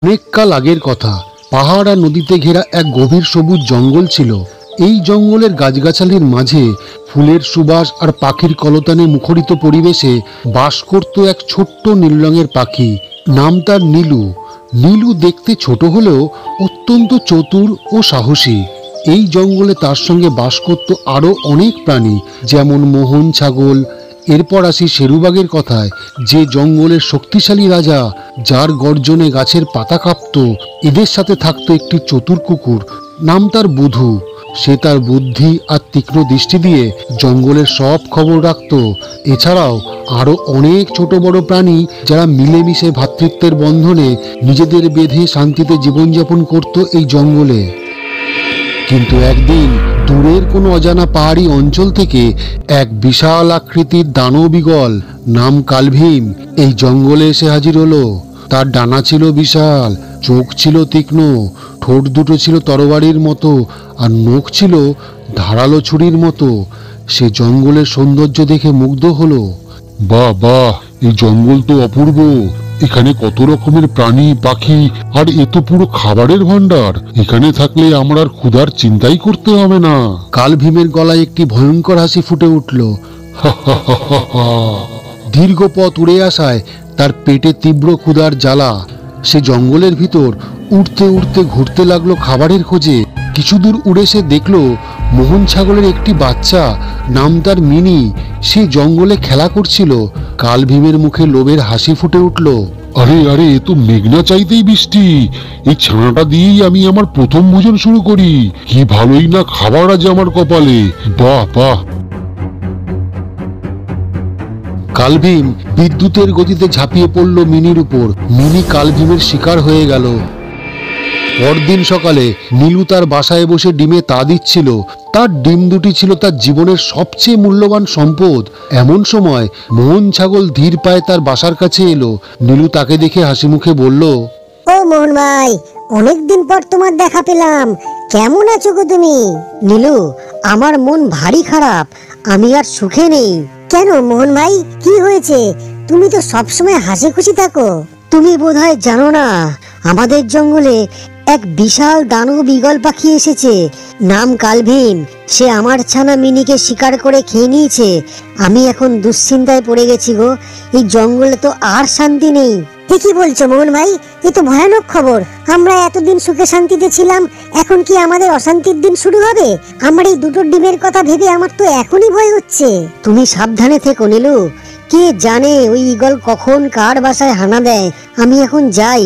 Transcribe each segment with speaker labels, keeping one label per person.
Speaker 1: অনেক কাল আগের কথা, পাহাড় আর নদীতে ঘেরা এক গভীর সবুজ জঙ্গল ছিল। এই জঙ্গলের গাছগাছালির মাঝে ফুলের সুবাস আর পাখির কলতানে মুখরিত পরিবেশে বাস করত এক ছোট্ট নীল রঙের পাখি। নাম তার নীলু। নীলু দেখতে ছোট হলেও অত্যন্ত চতুর ও সাহসী। এই জঙ্গলে তার সঙ্গে বাস করত আরো অনেক প্রাণী, যেমন মোহন ছাগল। এরপর আসি শেরুবাগের কথায়, যে জঙ্গলের শক্তিশালী রাজা, যার গর্জনে গাছের পাতা কাঁপত। এদের সাথে থাকতো একটি চতুর কুকুর, নাম তার বুধু। সে তার বুদ্ধি আর তীক্ষ্ণ দৃষ্টি দিয়ে জঙ্গলের সব খবর রাখত। এছাড়াও আরো অনেক ছোট বড় প্রাণী, যারা মিলেমিশে ভ্রাতৃত্বের বন্ধনে নিজেদের বেঁধে শান্তিতে জীবনযাপন করত এই জঙ্গলে। কিন্তু একদিন দূরের কোনো অজানা পাহাড়ি অঞ্চল থেকে এক বিশাল আকৃতির দানব ঈগল, নাম কালভীম, এই জঙ্গলে এসে হাজির হলো। তার ডানা ছিল বিশাল, চোখ ছিল তীক্ষ্ণ, ঠোঁট দুটো ছিল তরবারির মতো, আর নখ ছিল ধারালো ছুরির মতো। সে জঙ্গলের সৌন্দর্য দেখে মুগ্ধ হলো।
Speaker 2: বাহ বাহ, এই জঙ্গল তো অপূর্ব। এখানে কত রকমের প্রাণী পাখি, আর এ তো পুরো খাবারের ভান্ডার। এখানে থাকলে আমার আর ক্ষুধার চিন্তাই করতে হবে না।
Speaker 1: কালভীমের গলায় একটি ভয়ঙ্কর হাসি ফুটে উঠল। দীর্ঘ পথ উড়ে আসায় তার পেটে তীব্র ক্ষুধার জ্বালা। সে জঙ্গলের ভিতর উড়তে উড়তে ঘুরতে লাগলো খাবারের খোঁজে। কিছু দূর উড়ে সে দেখলো মোহন ছাগলের একটি বাচ্চা, নাম তার মিনি। সে জঙ্গলে খেলা করছিল। কালভীমের মুখে লোভের হাসি ফুটে উঠল।
Speaker 2: আরে আরে, এ তো মেঘনা চাইতেই বৃষ্টি। এই ছানাটা দিয়েই আমি আমার প্রথম ভোজন শুরু করি। কি ভালোই না খাবার আজ আমার কপালে। বাহ বাহ।
Speaker 1: কালভীম বিদ্যুতের গতিতে ঝাঁপিয়ে পড়ল মিনির উপর। মিনি কালভীমের শিকার হয়ে গেল। পরদিন সকালে নীলু তার বাসায় বসে ডিমে তা দিচ্ছিল। তার ডিম দুটি ছিল তার জীবনের সবচেয়ে মূল্যবান সম্পদ। এমন সময় মোহন ছাগল ধীর পায়ে তার বাসার কাছে এলো। নীলু তাকে দেখে হাসি মুখে বলল,
Speaker 3: ও মোহন ভাই, অনেকদিন পর তোমার দেখা পেলাম। কেমন আছো গো তুমি? নীলু, আমার মন ভারী খারাপ, আমি আর সুখে নেই। কেন মোহন ভাই, কি হয়েছে? তুমি তো সবসময় হাসি খুশি থাকো। তুমি বোধহয় জানো না, আমাদের জঙ্গলে এক বিশাল দানব ঈগল পাখি এসেছে, নাম কালভীম। সে আমার ছানা মিনিকে শিকার করে খেয়ে নিয়েছে। আমি এখন দুশ্চিন্তায় পড়ে গেছি গো। এই জঙ্গলে তো আর শান্তি নেই। কি বলছো মোহন ভাই? এ তো ভয়ানক খবর। আমরা এতদিন সুখে শান্তিতে ছিলাম, এখন কি আমাদের অশান্তির দিন শুরু হবে? আমার এই দুটো ডিমের কথা ভেবে আমার তো এখনই ভয় হচ্ছে। তুমি সাবধানে থেকো নীলু। কে জানে ওই ঈগল কখন কার বাসায় হানা দেয়। আমি এখন যাই,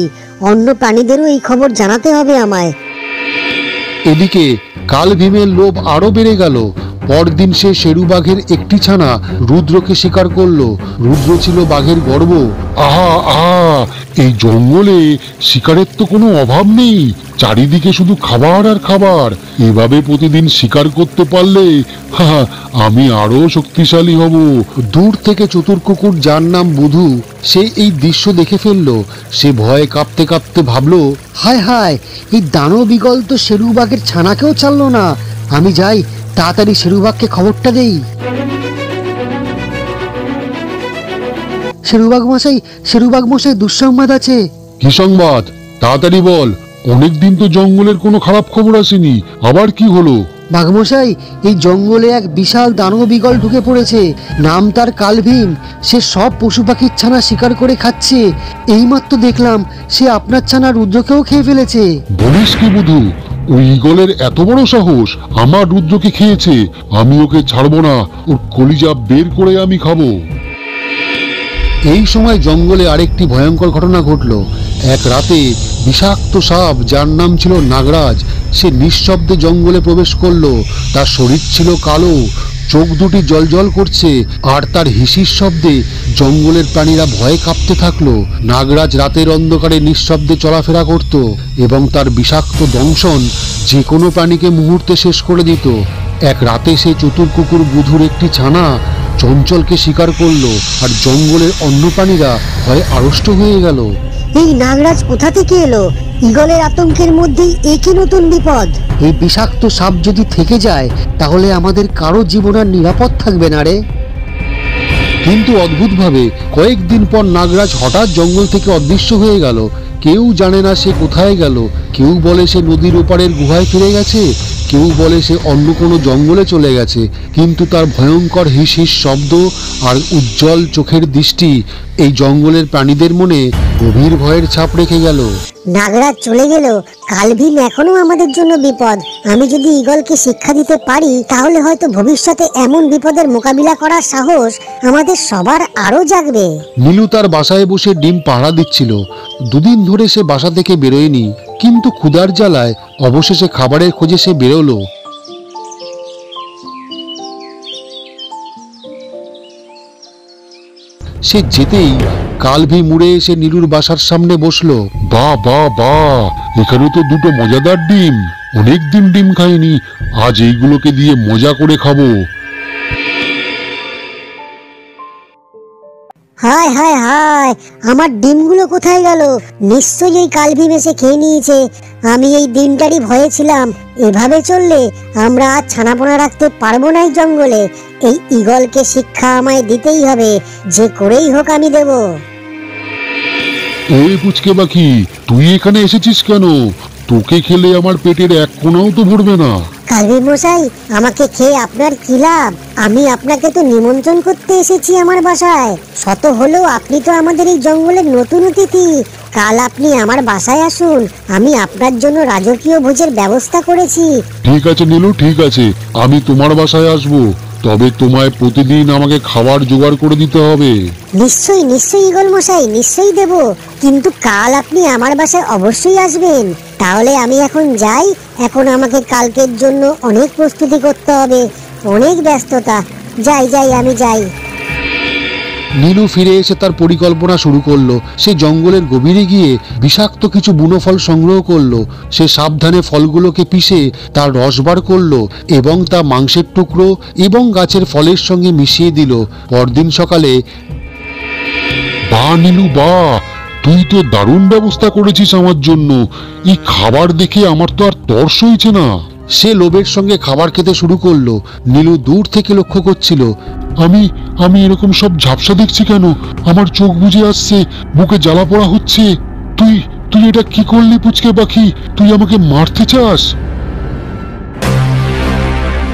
Speaker 3: অন্য প্রাণীদেরও এই খবর জানাতে হবে আমায়।
Speaker 1: এদিকে কালভীমের লোভ আরো বেড়ে গেল। পরদিন সে শেরু বাঘের একটি ছানা রুদ্রকে শিকার করলো। রুদ্র ছিল বাঘের গর্ব।
Speaker 2: আহা আহা, এই জঙ্গলে শিকারের তো কোনো অভাব নেই। চারিদিকে শুধু খাবার আর খাবার। এভাবে প্রতিদিন শিকার করতে পারলে আমি আরো শক্তিশালী হব।
Speaker 1: দূর থেকে চতুর কুকুর, যার নাম বুধু, সে এই দৃশ্য দেখে ফেললো। সে ভয়ে কাঁপতে কাঁপতে ভাবলো, হায় হায়, এই দানব ঈগল তো শেরু বাঘের ছানাকেও ছাড়লো না। আমি যাই, তাড়াতাড়ি শেরুবাগকে খবরটা দেই। শেরুবাগ মশাই, দুঃসংবাদ আছে।
Speaker 2: কি সংবাদ? তাড়াতাড়ি বল। অনেকদিন তো জঙ্গলের কোনো খারাপ খবর আসেনি। আবার কি হলো?
Speaker 1: বাঘমশাই, এই জঙ্গলে এক বিশাল দানব ঈগল ঢুকে পড়েছে। নাম তার কালভীম। সে সব পশু পাখির ছানা শিকার করে খাচ্ছে। এইমাত্র দেখলাম সে আপনার ছানা রুদ্রকেও খেয়ে ফেলেছে।
Speaker 2: বলিস কি বুধু? ওই ঈগলের এত বড় সাহস! আমার রুদ্রকে খেয়েছে। আমি ওকে ছাড়বো না। ওর কলিজা বের করে আমি খাবো।
Speaker 1: এই সময় জঙ্গলে আরেকটি ভয়ঙ্কর ঘটনা ঘটল। এক রাতে বিষাক্ত সাপ, যার নাম ছিল নাগরাজ, সে নিঃশব্দে জঙ্গলে প্রবেশ করলো। তার শরীর ছিল কালো, চোখ দুটি জলজল করছে, আর তার হিসির শব্দে জঙ্গলের প্রাণীরা ভয়ে কাঁপতে থাকলো। নাগরাজ রাতের অন্ধকারে নিঃশব্দে চলাফেরা করত এবং তার বিষাক্ত দংশন যে কোনো প্রাণীকে মুহূর্তে শেষ করে দিত। এক রাতে সে চতুর কুকুর বুধুর একটি ছানা চঞ্চলকে শিকার করলো, আর জঙ্গলের অন্য প্রাণীরা ভয়ে আড়ষ্ট হয়ে গেল।
Speaker 3: এই নাগরাজ কোথা থেকে এলো? ঈগলের আতঙ্কের মধ্যেই একই নতুন বিপদ।
Speaker 1: এই বিষাক্ত সাপ যদি থেকে যায়, তাহলে আমাদের কারো জীবন আর নিরাপদ থাকবে না রে। কিন্তু অদ্ভুতভাবে কয়েকদিন পর নাগরাজ হঠাৎ জঙ্গল থেকে অদৃশ্য হয়ে গেল। কেউ জানে না সে কোথায় গেল। কেউ বলে সে নদীর ওপারের গুহায় ফিরে গেছে, কেউ বলে সে অন্য কোনো জঙ্গলে চলে গেছে। কিন্তু তার ভয়ঙ্কর হিস হিস শব্দ আর উজ্জ্বল চোখের দৃষ্টি এই জঙ্গলের প্রাণীদের মনে গভীর ভয়ের ছাপ রেখে গেল।
Speaker 3: নাগরাজ চলে গেল, কালভীম এখনো আমাদের জন্য বিপদ। আমি যদি ঈগলকে শিক্ষা দিতে পারি তাহলে হয়তো ভবিষ্যতে এমন বিপদের মোকাবিলা করার সাহস আমাদের সবার আরো জাগবে।
Speaker 1: নীলু তার বাসায় বসে ডিম পাহারা দিচ্ছিল। দুদিন ধরে সে বাসা থেকে বেরোয়নি, কিন্তু ক্ষুধার জ্বালায় অবশেষে খাবারের খোঁজে সে বেরোলো। সে যেতেই কালভীম উড়ে এসে নীলুর বাসার সামনে বসলো।
Speaker 2: বাহ বাহ বাহ, এখানে তো দুটো মজাদার ডিম। অনেক দিন ডিম খাইনি, আজ এইগুলোকে দিয়ে মজা করে খাবো।
Speaker 3: হায় হায় হায়, আমার ডিমগুলো কোথায় গেল? নিশ্চয়ই এই কালভীম এসে খেয়ে নিয়েছে। আমি এই দিনটারই ভয়ে ছিলাম। এভাবে চললে আমরা আর ছানাপোনা রাখতে পারবো না এই জঙ্গলে। এই ঈগলকে শিক্ষা আমায় দিতেই হবে, যে করেই হোক আমি দেব।
Speaker 2: ওই পুচকে পাখি, তুই এখানে এসেছিস কেন? তোকে খেলে আমার পেটের এক কোণাও তো ভরবে না।
Speaker 3: কালভীম মশাই, আমাকে খেয়ে আপনার কি লাভ? আমি আপনাকে তো নিমন্ত্রণ করতে এসেছি আমার বাসায়। শত হলেও আপনি তো আমাদের এই জঙ্গলের নতুন অতিথি। কাল আপনি আমার বাসায় আসুন, আমি আপনার জন্য রাজকীয় ভোজের ব্যবস্থা করেছি।
Speaker 2: ঠিক আছে নীলু, ঠিক আছে, আমি তোমার বাসায় আসবো। তবে তোমায় প্রতিদিন আমাকে খাবার জোগাড় করে দিতে হবে।
Speaker 3: নিশ্চয়ই নিশ্চয়ই ঈগল মশাই, নিশ্চয়ই দেব। কিন্তু কাল আপনি আমার বাসায় অবশ্যই আসবেন। তাহলে আমি এখন যাই। এখন আমাকে কালকের জন্য অনেক প্রস্তুতি করতে হবে, অনেক ব্যস্ততা। যাই যাই, আমি যাই।
Speaker 1: নীলু ফিরে এসে তার পরিকল্পনা শুরু করলো। সে জঙ্গলের গভীরে গিয়ে বিষাক্ত কিছু বুনো ফল সংগ্রহ করলো। সে সাবধানে ফলগুলোকে পিষে তার রস বার করলো এবং তা মাংসের টুকরো এবং গাছের ফলের সঙ্গে মিশিয়ে দিল। পরদিন সকালে,
Speaker 2: বাহ নীলু বাহ, তুই তো দারুণ ব্যবস্থা করেছিস আমার জন্য। এই খাবার দেখে আমার তো আর তর সইছে না।
Speaker 1: সে লোভের সঙ্গে খাবার খেতে শুরু করলো। নীলু দূর থেকে লক্ষ্য করছিল।
Speaker 2: আমি আমি এরকম সব ঝাপসা দেখছি কেন? আমার চোখ বুজে আসছে, বুকে জ্বালা পোড়া হচ্ছে। তুই তুই এটা কি করলি পুচকে পাখি? তুই আমাকে মারতে চাস?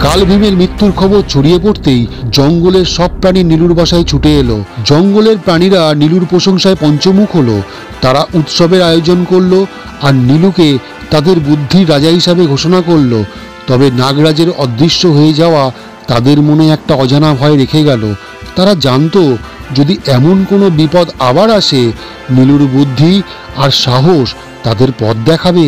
Speaker 1: কালভীমের মৃত্যুর খবর ছড়িয়ে পড়তেই জঙ্গলের সব প্রাণী নীলুর বাসায় ছুটে এলো। জঙ্গলের প্রাণীরা নীলুর প্রশংসায় পঞ্চমুখ হলো। তারা উৎসবের আয়োজন করলো আর নীলুকে তাদের বুদ্ধির রাজা হিসাবে ঘোষণা করলো। তবে নাগরাজের অদৃশ্য হয়ে যাওয়া তাদের মনে একটা অজানা ভয় রেখে গেল। তারা জানতো যদি এমন কোনো বিপদ আবার আসে, নীলুর বুদ্ধি আর সাহস তাদের পথ দেখাবে।